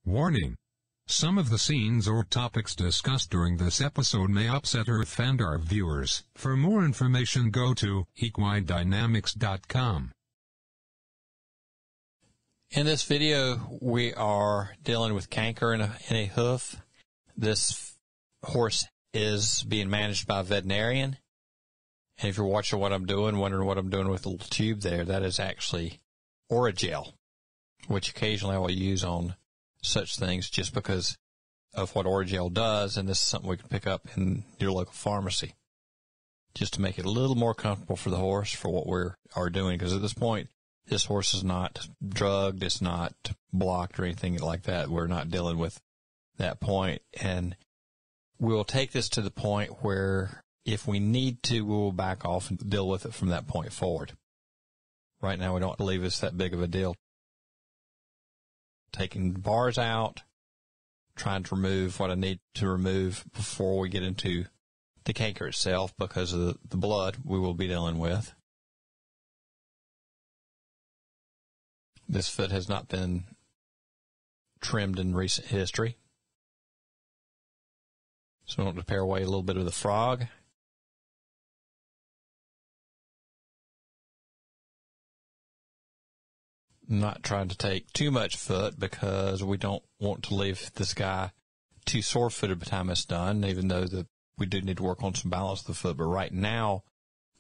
Warning. Some of the scenes or topics discussed during this episode may upset or offend our viewers. For more information, go to equinedynamics.com. In this video, we are dealing with canker in a hoof. This horse is being managed by a veterinarian. And if you're watching what I'm doing, wondering what I'm doing with the little tube there, that is actually Orajel, which occasionally I will use on such things just because of what Orajel does, and this is something we can pick up in your local pharmacy just to make it a little more comfortable for the horse for what we are doing, because at this point, this horse is not drugged, it's not blocked or anything like that. We're not dealing with that point, and we will take this to the point where if we need to, we will back off and deal with it from that point forward. Right now, we don't believe it's that big of a deal. Taking the bars out, trying to remove what I need to remove before we get into the canker itself because of the blood we will be dealing with. This foot has not been trimmed in recent history. So I want to pare away a little bit of the frog. I'm not trying to take too much foot because we don't want to leave this guy too sore-footed by the time it's done, even though we do need to work on some balance of the foot. But right now,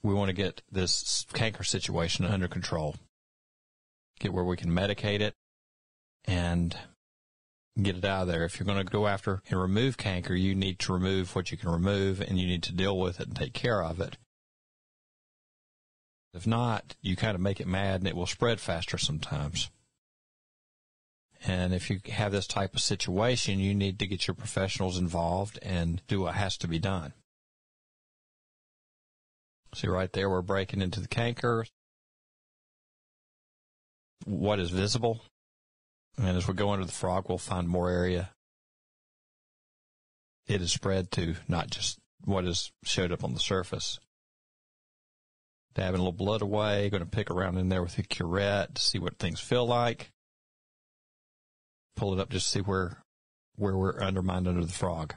we want to get this canker situation under control. Get where we can medicate it and get it out of there. If you're going to go after and remove canker, you need to remove what you can remove, and you need to deal with it and take care of it. If not, you kind of make it mad and it will spread faster sometimes. And if you have this type of situation, you need to get your professionals involved and do what has to be done. See right there, we're breaking into the canker. What is visible? And as we go into the frog, we'll find more area. It is spread to, not just what is showed up on the surface. Dabbing a little blood away, going to pick around in there with a curette to see what things feel like. Pull it up just to see where we're undermined under the frog.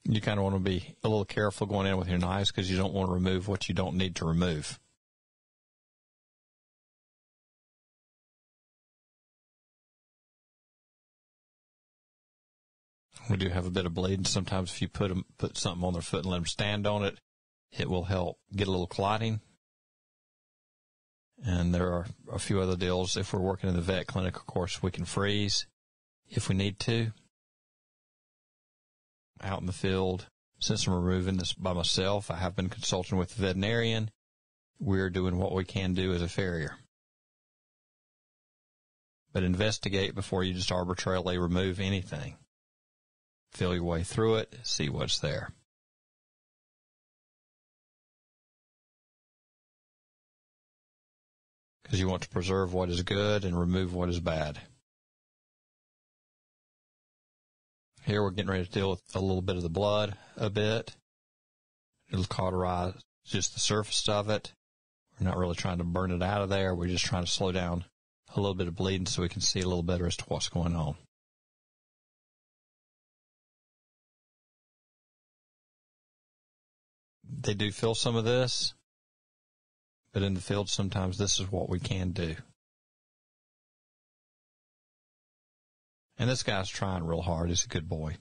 You kind of want to be a little careful going in with your knives because you don't want to remove what you don't need to remove. We do have a bit of bleeding. Sometimes if you put something on their foot and let them stand on it, it will help get a little clotting. And there are a few other deals. If we're working in the vet clinic, of course, we can freeze if we need to. Out in the field, since I'm removing this by myself, I have been consulting with the veterinarian. We're doing what we can do as a farrier. But investigate before you just arbitrarily remove anything. Feel your way through it, see what's there. Because you want to preserve what is good and remove what is bad. Here we're getting ready to deal with a little bit of the blood a bit. It'll cauterize just the surface of it. We're not really trying to burn it out of there. We're just trying to slow down a little bit of bleeding so we can see a little better as to what's going on. They do feel some of this, but in the field sometimes this is what we can do. And this guy's trying real hard. He's a good boy.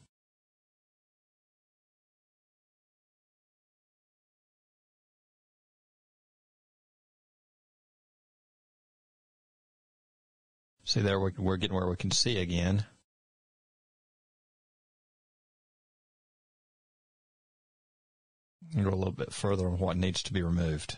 See there, we're getting where we can see again. Go a little bit further on what needs to be removed.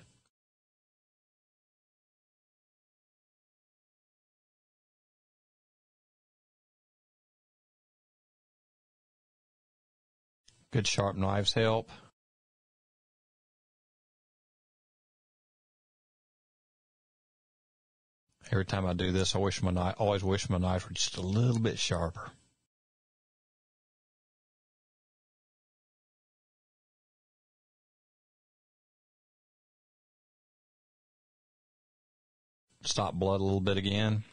Good sharp knives help. Every time I do this, I always wish my knives were just a little bit sharper. stop blood a little bit again.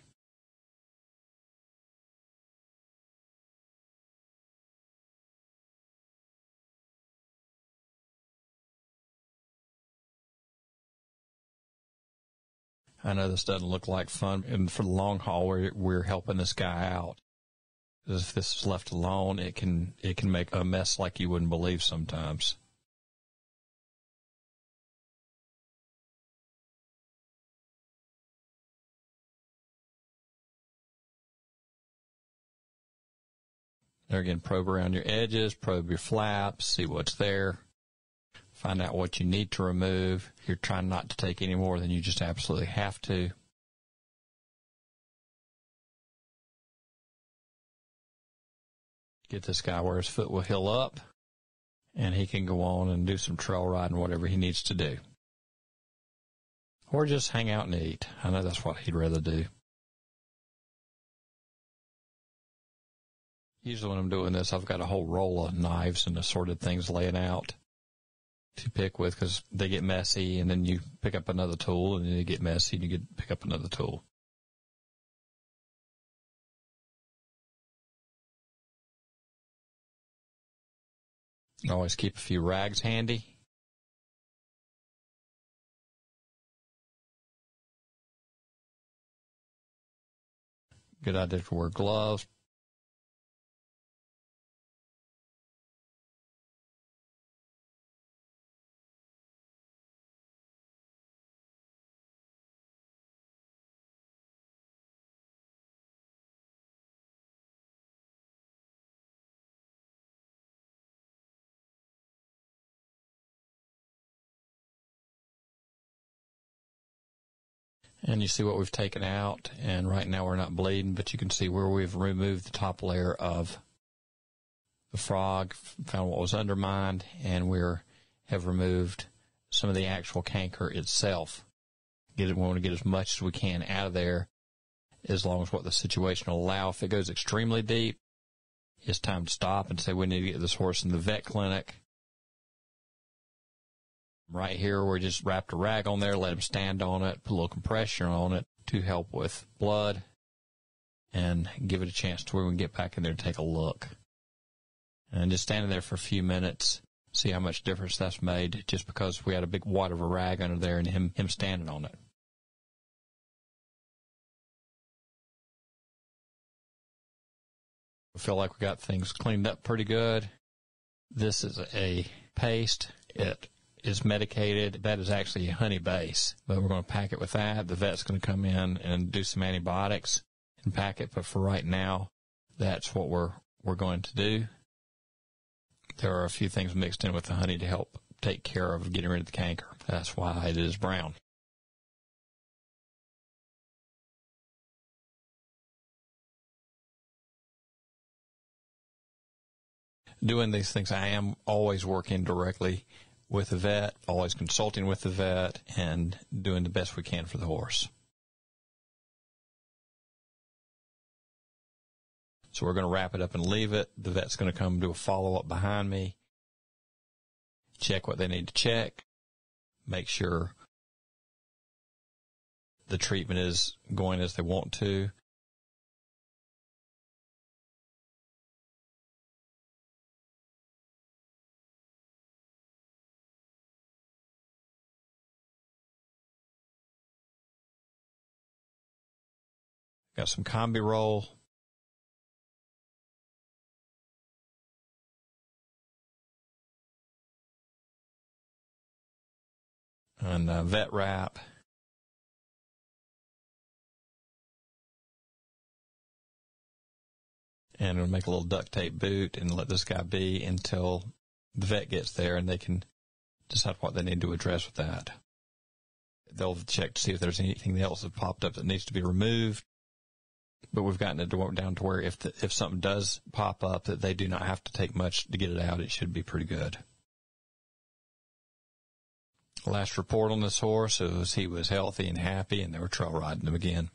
I know this doesn't look like fun, and for the long haul, we're helping this guy out. Because if this is left alone, it can make a mess like you wouldn't believe sometimes. There again, probe around your edges, probe your flaps, see what's there. Find out what you need to remove. You're trying not to take any more than you just absolutely have to. Get this guy where his foot will heal up, and he can go on and do some trail riding, whatever he needs to do. Or just hang out and eat. I know that's what he'd rather do. Usually when I'm doing this, I've got a whole roll of knives and assorted things laying out to pick with, because they get messy, and then you pick up another tool, and then you get messy, and you pick up another tool. Always keep a few rags handy. Good idea to wear gloves. And you see what we've taken out, and right now we're not bleeding, but you can see where we've removed the top layer of the frog, found what was undermined, and we have removed some of the actual canker itself. We want to get as much as we can out of there, as long as what the situation will allow. If it goes extremely deep, it's time to stop and say we need to get this horse in the vet clinic. Right here, we just wrapped a rag on there, let him stand on it, put a little compression on it to help with blood, and give it a chance to where we can get back in there and take a look. And just standing there for a few minutes, see how much difference that's made, just because we had a big wad of a rag under there and him standing on it. I feel like we got things cleaned up pretty good. This is a paste. It is medicated. That is actually a honey base, but we're going to pack it with that. The vet's going to come in and do some antibiotics and pack it, but for right now, that's what we're going to do. There are a few things mixed in with the honey to help take care of getting rid of the canker. That's why it is brown. Doing these things, I am always working directly with the vet, always consulting with the vet, and doing the best we can for the horse. So we're going to wrap it up and leave it. The vet's going to come do a follow-up behind me, check what they need to check, make sure the treatment is going as they want to. Got some combi roll. And vet wrap. And we'll make a little duct tape boot and let this guy be until the vet gets there and they can decide what they need to address with that. They'll check to see if there's anything else that popped up that needs to be removed. But we've gotten it down to where if something does pop up, that they do not have to take much to get it out. It should be pretty good. Last report on this horse was he was healthy and happy, and they were trail riding him again.